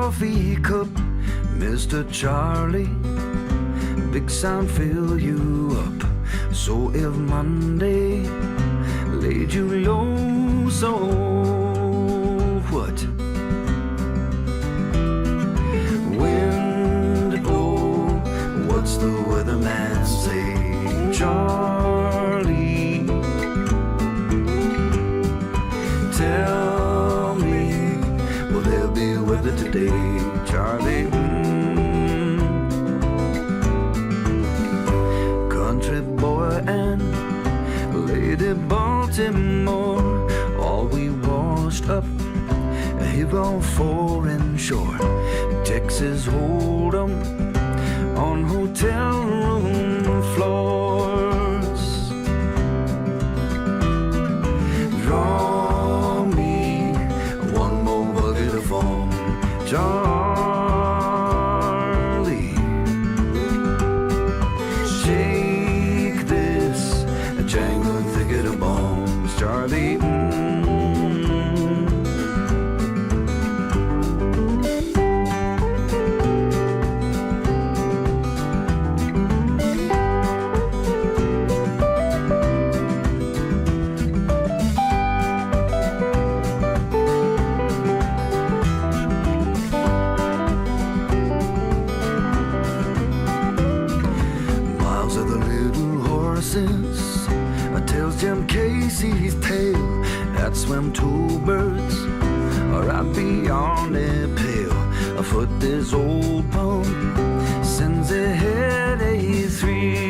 coffee cup, Mr. Charlie. Big sound fill you up. So if Monday laid you low, so what? Wind blow, what's the weatherman say? Charlie, tell me, will there be weather today? Charlie, country boy and Lady Baltimore, all we washed up here on foreign shore. Texas Hold'em on hotel room floors. Draw me one more bucket of foam, Charlie. Shake this jangled thicket of bones, Charlie. Tells Jim Casey's tale that swim two birds are out beyond the pale. Afoot this old pump sends ahead a 3